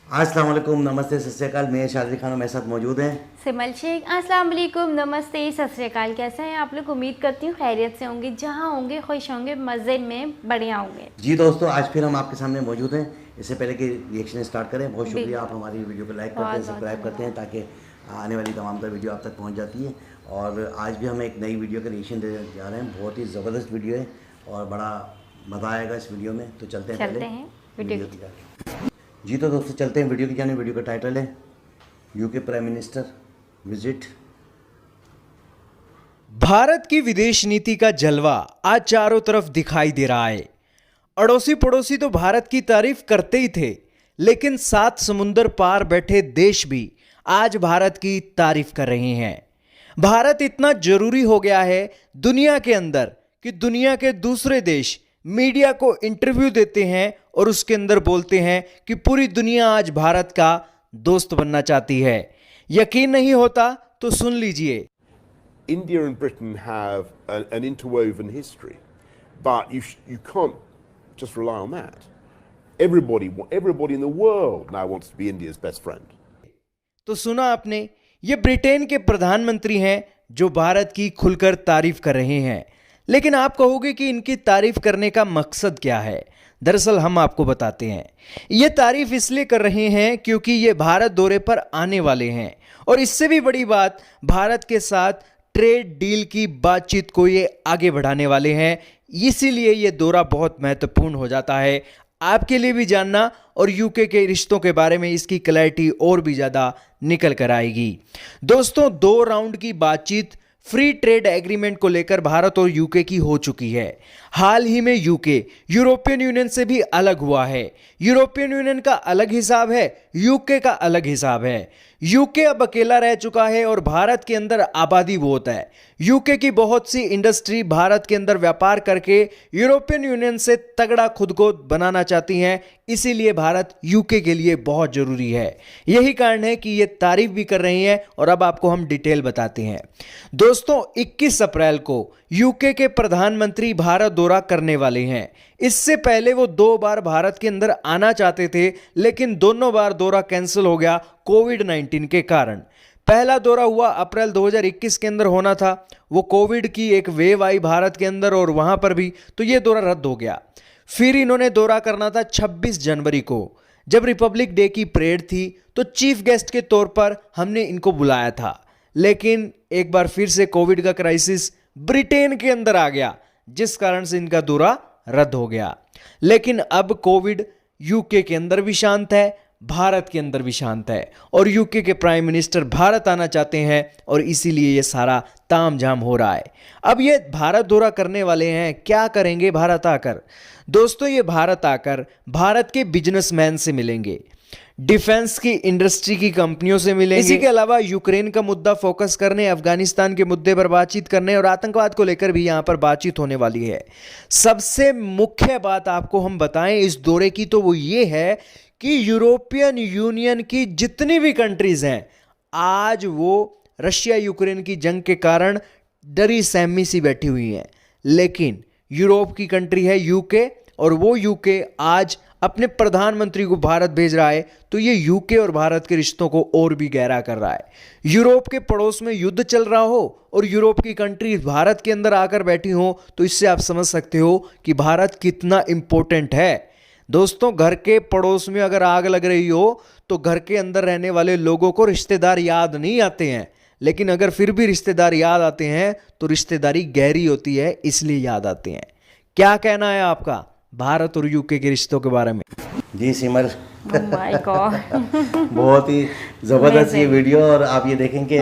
अस्सलाम वालेकुम, नमस्ते, सत श्री अकाल। मैं शादी खान मेरे साथ मौजूद हैं सिमल शेख। अस्सलाम वालेकुम, नमस्ते, सत श्री अकाल। कैसे हैं आप लोग? उम्मीद करती हूँ खैरियत से होंगे, जहाँ होंगे खुश होंगे, मज़े में बढ़िया होंगे। जी दोस्तों, आज फिर हम आपके सामने मौजूद हैं। इससे पहले कि रिएक्शन स्टार्ट करें, बहुत शुक्रिया, आप बिल्कुल, हमारी वीडियो को लाइक करते हैं, बहुत बहुत सब्सक्राइब करते हैं, धन्यवाद। ताकि आने वाली तमाम तर वीडियो आप तक पहुंच जाती है। और आज भी हम एक नई वीडियो का रिएक्शन देने जा रहे हैं। बहुत ही ज़बरदस्त वीडियो है और बड़ा मज़ा आएगा इस वीडियो में। तो चलते हैं पहले चलते हैं वीडियो वीडियो की। की जाने। जी तो दोस्तों, चलते हैं वीडियो की जाने। वीडियो का टाइटल है UK prime minister visit. Bharat की विदेश नीति का जलवा आज चारों तरफ दिखाई दे रहा है। अड़ोसी पड़ोसी तो भारत की तारीफ करते ही थे, लेकिन सात समुंदर पार बैठे देश भी आज भारत की तारीफ कर रहे हैं। भारत इतना जरूरी हो गया है दुनिया के अंदर कि दुनिया के दूसरे देश मीडिया को इंटरव्यू देते हैं और उसके अंदर बोलते हैं कि पूरी दुनिया आज भारत का दोस्त बनना चाहती है। यकीन नहीं होता तो सुन लीजिए। India and Britain have an interwoven history, but you can't just rely on that. Everybody in the world now wants to be India's best friend. तो सुना आपने, ये ब्रिटेन के प्रधानमंत्री हैं जो भारत की खुलकर तारीफ कर रहे हैं। लेकिन आप कहोगे कि इनकी तारीफ करने का मकसद क्या है? दरअसल हम आपको बताते हैं। ये तारीफ इसलिए कर रहे हैं क्योंकि ये भारत दौरे पर आने वाले हैं, और इससे भी बड़ी बात, भारत के साथ ट्रेड डील की बातचीत को ये आगे बढ़ाने वाले हैं। इसीलिए ये दौरा बहुत महत्वपूर्ण हो जाता है आपके लिए भी जानना, और यूके के रिश्तों के बारे में इसकी क्लैरिटी और भी ज़्यादा निकल कर आएगी। दोस्तों, 2 राउंड की बातचीत फ्री ट्रेड एग्रीमेंट को लेकर भारत और यूके की हो चुकी है। हाल ही में यूके यूरोपियन यूनियन से भी अलग हुआ है। यूरोपियन यूनियन का अलग हिसाब है, यूके का अलग हिसाब है। यूके अब अकेला रह चुका है और भारत के अंदर आबादी बहुत है। यूके की बहुत सी इंडस्ट्री भारत के अंदर व्यापार करके यूरोपियन यूनियन से तगड़ा खुद को बनाना चाहती हैं। इसीलिए भारत यूके के लिए बहुत जरूरी है। यही कारण है कि ये तारीफ भी कर रही हैं, और अब आपको हम डिटेल बताते हैं। दोस्तों, 21 अप्रैल को यूके के प्रधानमंत्री भारत दौरा करने वाले हैं। इससे पहले वो 2 बार भारत के अंदर आना चाहते थे, लेकिन दोनों बार दौरा कैंसिल हो गया कोविड-19 के कारण। पहला दौरा हुआ अप्रैल 2021 के अंदर होना था, वो कोविड की एक वेव आई भारत के अंदर और वहां पर भी, तो ये दौरा रद्द हो गया। फिर इन्होंने दौरा करना था 26 जनवरी को, जब रिपब्लिक डे की परेड थी, तो चीफ गेस्ट के तौर पर हमने इनको बुलाया था। लेकिन एक बार फिर से कोविड का क्राइसिस ब्रिटेन के अंदर आ गया, जिस कारण से इनका दौरा रद्द हो गया। लेकिन अब कोविड यूके के अंदर भी शांत है, भारत के अंदर भी शांत है, और यूके के प्राइम मिनिस्टर भारत आना चाहते हैं, और इसीलिए ये सारा तामझाम हो रहा है। अब ये भारत दौरा करने वाले हैं, क्या करेंगे भारत आकर? दोस्तों, ये भारत आकर भारत के बिजनेसमैन से मिलेंगे, डिफेंस की इंडस्ट्री की कंपनियों से मिलेंगे। इसी के अलावा यूक्रेन का मुद्दा फोकस करने, अफगानिस्तान के मुद्दे पर बातचीत करने, और आतंकवाद को लेकर भी यहां पर बातचीत होने वाली है। सबसे मुख्य बात आपको हम बताएं इस दौरे की, तो वो ये है कि यूरोपियन यूनियन की जितनी भी कंट्रीज हैं, आज वो रशिया यूक्रेन की जंग के कारण डरी सहमी सी बैठी हुई हैं। लेकिन यूरोप की कंट्री है यूके, और वो यूके आज अपने प्रधानमंत्री को भारत भेज रहा है, तो ये यूके और भारत के रिश्तों को और भी गहरा कर रहा है। यूरोप के पड़ोस में युद्ध चल रहा हो और यूरोप की कंट्री भारत के अंदर आकर बैठी हो, तो इससे आप समझ सकते हो कि भारत कितना इंपॉर्टेंट है। दोस्तों, घर के पड़ोस में अगर आग लग रही हो, तो घर के अंदर रहने वाले लोगों को रिश्तेदार याद नहीं आते हैं, लेकिन अगर फिर भी रिश्तेदार याद आते हैं तो रिश्तेदारी गहरी होती है, इसलिए याद आते हैं। क्या कहना है आपका भारत और यूके के रिश्तों के बारे में? जी सिमर, Oh my God! बहुत ही ज़बरदस्त ये वीडियो। और आप ये देखें कि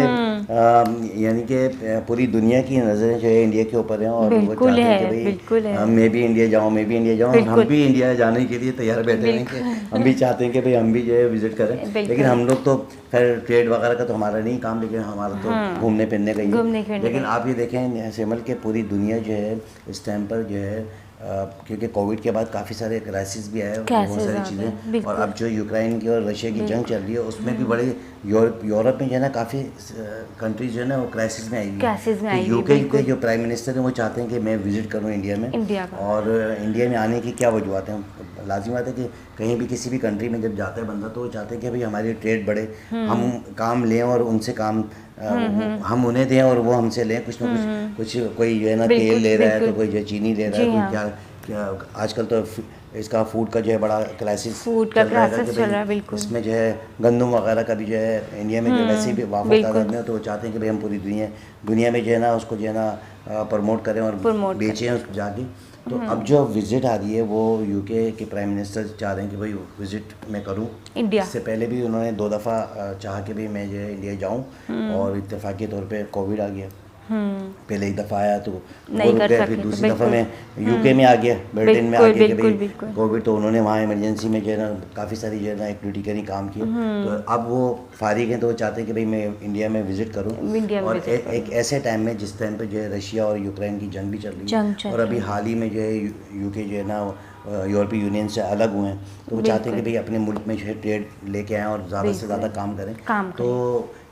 यानी कि पूरी दुनिया की नज़रें जो है इंडिया के ऊपर हैं, और वो बिल्कुल चाहते हैं है, कि बिल्कुल भाई है। मैं भी इंडिया जाऊँ, मैं भी इंडिया जाऊँ। हम बिल्कुल। भी इंडिया जाने के लिए तैयार बैठे हैं कि हम भी चाहते हैं कि भाई हम भी जो है विजिट करें। बिल्कुल। लेकिन हम लोग तो खैर ट्रेड वगैरह का तो हमारा नहीं काम, लेकिन हमारा तो घूमने फिरने का ही घूमने है। फिरने लेकिन का आप ये देखें सिमर के पूरी दुनिया जो है इस टाइम पर जो है क्योंकि कोविड के बाद काफ़ी सारे क्राइसिस भी आए, बहुत Crisis सारी आ गए, चीज़ें, बिल्कुल। और अब जो यूक्रेन की और रशिया की जंग चल रही है उसमें भी बड़े यूरोप में जो है ना काफ़ी कंट्रीज जो है ना वो क्राइसिस में आई हुई Crisis में है। आई तो हुई है, यूके के बिल्कुल। जो प्राइम मिनिस्टर हैं वो चाहते हैं कि मैं विज़िट करूं इंडिया में। इंडिया का। और इंडिया में आने की क्या वजूहत हैं? लाजिम बात है कि कहीं भी किसी भी कंट्री में जब जाता है बंदा तो वो चाहते हैं कि भाई हमारी ट्रेड बढ़े, हम काम लें और उनसे काम हम उन्हें दें और वो हमसे लें, कुछ ना कुछ कोई जो है ना बिल्कुल, तेल ले रहा है तो बिल्कुल। कोई जो है चीनी ले रहा है, जी कोई हाँ। क्या आजकल तो इसका फूड का जो है बड़ा क्राइसिस फूड का चल रहा है कि क्राइसिस चल भाई रहा है, बिल्कुल। इसमें जो है गंदम वगैरह का भी जो है इंडिया में जो वैसे भी वाफर बिल्कुल। तादाद में है, तो वो चाहते हैं कि भाई हम पूरी दुनिया में जो है ना उसको जो है ना प्रमोट करें और प्रमोट करें। बेचें उसको जाके। तो अब जो विज़िट आ रही है वो यूके के प्राइम मिनिस्टर चाह रहे हैं कि भाई विज़िट मैं करूं इंडिया। इससे पहले भी उन्होंने 2 दफ़ा चाहा कि भाई मैं जो है इंडिया जाऊं, और इत्तेफाकी तौर पे कोविड आ गया। पहले एक दफ़ा आया तो वो नहीं रुक कर गए, सके फिर थे, दूसरी दफ़ा बिल्कुल। में यूके में आ गया, ब्रिटेन में आ बिल्कुल, गया कि बिल्कुल, भाई बिल्कुल। कोविड, तो उन्होंने वहाँ इमरजेंसी में जो है ना काफ़ी सारी जो है ना एक्टिविटी करी, काम किया। तो अब वो फारिग हैं तो वो चाहते हैं कि भाई मैं इंडिया में विज़िट करूँ, इंडिया में और visit एक ऐसे टाइम में जिस टाइम पे जो है रशिया और यूक्रेन की जंग भी चल रही जंग है, चल और अभी रही है। हाल ही में जो है यूके जो है ना यूरोपीय यूनियन से अलग हुए हैं, तो वो चाहते हैं कि भाई अपने मुल्क में जो है ट्रेड लेके आएँ और ज़्यादा से ज़्यादा काम करें। काम तो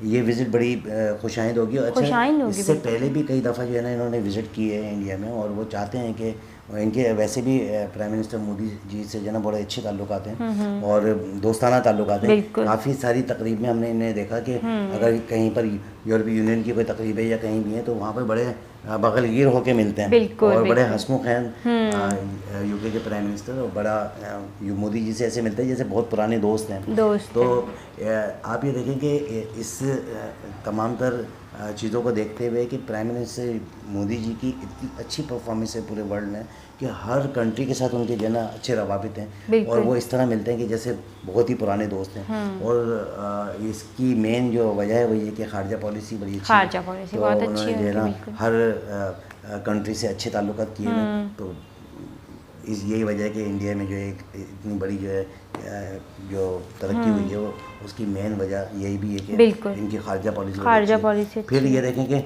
ये विज़िट बड़ी खुशाइंद होगी। और खुशाइंद होगी, इससे बिल्कुल। पहले भी कई दफ़ा जो है ना इन्होंने विज़िट किए हैं इंडिया में, और वो चाहते हैं कि इनके वैसे भी प्राइम मिनिस्टर मोदी जी से जो है ना बड़े अच्छे ताल्लुकात हैं और दोस्ताना ताल्लुकात हैं। बिल्कुल। काफ़ी सारी तकरीब में हमने इन्हें देखा कि अगर कहीं पर यूरोपीय यूनियन की कोई तकरीब है या कहीं भी है तो वहाँ पर बड़े बगलगीर होके मिलते हैं, बिल्कुल, और बड़े बिल्कुल। हंसमुख हैं यूके के प्राइम मिनिस्टर, और बड़ा मोदी जी से ऐसे मिलते हैं जैसे बहुत पुराने दोस्त हैं। दोस्त तो आप ये देखें कि इस तमाम तर चीज़ों को देखते हुए कि प्राइम मिनिस्टर मोदी जी की इतनी अच्छी परफॉर्मेंस है पूरे वर्ल्ड में कि हर कंट्री के साथ उनके जो है ना अच्छे रवाबित हैं, बिल्कुल। और वो इस तरह मिलते हैं कि जैसे बहुत ही पुराने दोस्त हैं। और इसकी मेन जो वजह है वो ये कि खारजा पॉलिसी बड़ी अच्छी है। खारजा पॉलिसी तो बहुत अच्छी उन्होंने है जो है उनकी, ना बिल्कुल। हर कंट्री से अच्छे ताल्लुकात किए हैं। तो यही वजह है कि इंडिया में जो है इतनी बड़ी जो है जो तरक्की हुई है वो उसकी मेन वजह यही भी है कि बिल्कुल। इनकी खारजा पॉलिसी बड़ी खारजा अच्छी है। पॉलिसी अच्छी फिर है। ये देखें कि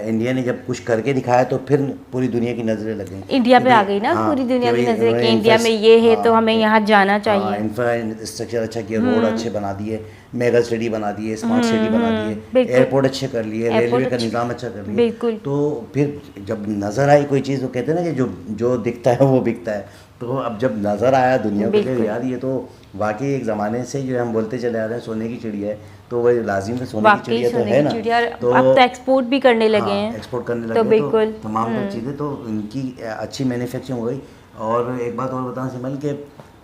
इंडिया ने जब कुछ करके दिखाया तो फिर पूरी दुनिया की नज़रें लग गई इंडिया कि पे आ भाई- गई ना हाँ, पूरी दुनिया कि की भाई नजरें कि इन्होंने इंडिया में ये है तो हमें यहाँ जाना चाहिए। इंफ्रास्ट्रक्चर अच्छा किया, रोड अच्छे बना दिए, मेगा सिटी बना दिए, स्मार्ट सिटी बना दिए, बिल्कुल। एयरपोर्ट अच्छे कर लिए, एयरपोर्ट रेलवे का अच्छे- निज़ाम अच्छा कर लिया। बिल्कुल। तो फिर जब नज़र आई कोई चीज़, वो कहते हैं ना कि जो दिखता है वो बिकता है। तो अब जब नज़र आया दुनिया को कि बिल्कुल। यार ये तो वाकई एक ज़माने से जो हम बोलते चले आ रहे हैं सोने की चिड़िया है, तो वही लाजिम है, सोने की वाकई चिड़िया तो सोने है की ना। चिड़िया, तो अब तो एक्सपोर्ट भी करने लगे हाँ, हैं। एक्सपोर्ट करने तो लगे बिल्कुल। तो तमाम तर चीज़ें तो इनकी अच्छी मैन्युफैक्चरिंग हो गई। और एक बात और बताना सिमल कि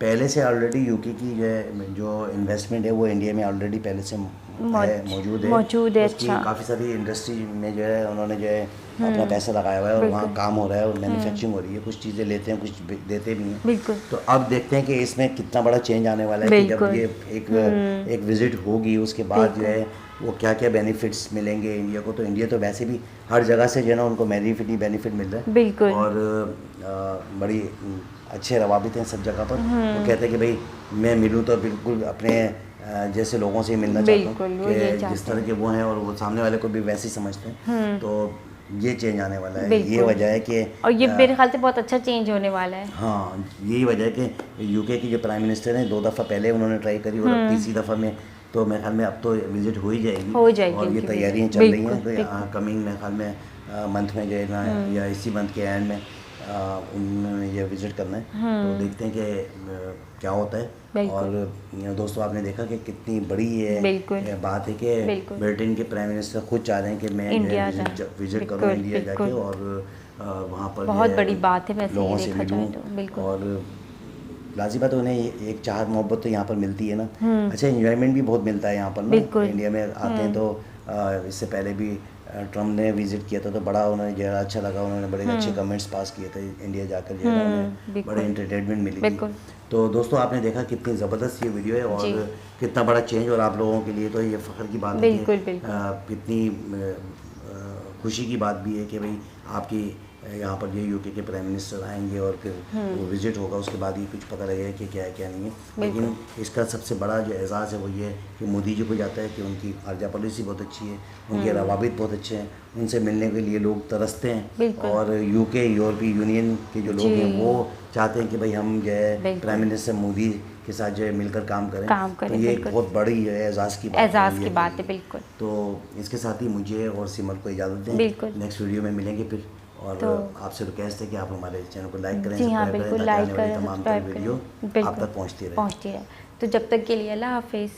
पहले से ऑलरेडी यूके की जो इन्वेस्टमेंट है वो इंडिया में ऑलरेडी पहले से मौजूद है। उसकी अच्छा। काफ़ी सारी इंडस्ट्री में जो है उन्होंने जो है अपना पैसा लगाया हुआ है, और वहाँ काम हो रहा है और मैन्युफैक्चरिंग हो रही है। कुछ चीज़ें लेते हैं, कुछ देते भी हैं। बिल्कुल। तो अब देखते हैं कि इसमें कितना बड़ा चेंज आने वाला है कि जब बिल्कुल। ये एक विज़िट होगी उसके बाद जो है वो क्या क्या बेनिफिट्स मिलेंगे इंडिया को। तो इंडिया तो वैसे भी हर जगह से जो है ना उनको बेनिफिट मिल रहा है। बिल्कुल। और बड़ी अच्छे रवाबित हैं सब जगह पर। वो कहते हैं कि भाई मैं मिलूँ तो बिल्कुल अपने जैसे लोगों से ही मिलना चाहता बिल्कुल, हूँ वो ये कि चाहते जिस तरह के वो हैं और वो सामने वाले को भी वैसे ही समझते हैं। तो ये चेंज आने वाला है। बिल्कुल। ये वजह है कि और ये मेरे ख्याल से बहुत अच्छा चेंज होने वाला है। हाँ, यही वजह है कि यूके की जो प्राइम मिनिस्टर हैं 2 दफ़ा पहले उन्होंने ट्राई करी, और अब तीसरी दफ़ा में तो मेरे ख्याल में अब तो विज़िट हो ही जाएगी। हो जाएगी और ये उनकी तैयारियाँ visit। चल रही बिल्कुल, हैं तो कमिंग मेरे ख्याल में मंथ में जो है ना या इसी मंथ के एंड में उन्होंने ये विज़िट करना है। तो देखते हैं कि क्या होता है। बिल्कुल। और दोस्तों आपने देखा कि कितनी बड़ी बिल्कुल। ये बात है कि बिल्कुल। ब्रिटेन के प्राइम मिनिस्टर खुद चाह रहे हैं कि मैं जो इंडिया है जाए। विज़िट करूँ बिल्कुल, इंडिया जाके, बिल्कुल। और वहाँ पर बहुत जो बड़ी बात है वैसे ये लोगों से देखा जाए मिलूँ। तो, बिल्कुल। और लाजिम बात है उन्हें एक चाहत मोहब्बत तो यहाँ पर मिलती है ना। अच्छा, एंजॉयमेंट भी बहुत मिलता है यहाँ पर ना। बिल्कुल। इंडिया में आते हैं तो इससे पहले भी ट्रम्प ने विज़िट किया था तो बड़ा उन्हें जो है अच्छा लगा। उन्होंने बड़े अच्छे कमेंट्स पास किए थे इंडिया जाकर, जो है ना उन्हें बिल्कुल। बड़े एंटरटेनमेंट मिली थी। बिल्कुल। तो दोस्तों आपने देखा कितनी ज़बरदस्त ये वीडियो है जी। और कितना बड़ा चेंज, और आप लोगों के लिए तो ये फ़ख्र की बात है बिल्कुल, कि बिल्कुल। कितनी खुशी की बात भी है कि भाई आपकी यहाँ पर ये यूके के प्राइम मिनिस्टर आएंगे और फिर वो विजिट होगा, उसके बाद ही कुछ पता लगेगा कि क्या है क्या नहीं है। लेकिन इसका सबसे बड़ा जो एजाज़ है वो ये है कि मोदी जी को जाता है कि उनकी खारजा पॉलिसी बहुत अच्छी है, उनके रवाबित बहुत अच्छे हैं, उनसे मिलने के लिए लोग तरसते हैं। और यूके यूरोपीय यूनियन के जो लोग हैं वो चाहते हैं कि भाई हम जो है प्राइम मिनिस्टर मोदी के साथ जो है मिलकर काम करें। तो ये एक बहुत बड़ी जो है एजाज़ की बात है। बिल्कुल। तो इसके साथ ही मुझे और सिमर को इजाज़त दें, नेक्स्ट वीडियो में मिलेंगे फिर। और आपसे रिक्वेस्ट है कि आप हमारे चैनल को लाइक करें, सब्सक्राइब करें, ताकि आने वाली तमाम वीडियो आप तक पहुंचती रहे। तो जब तक के लिए अल्लाह हाफिज़।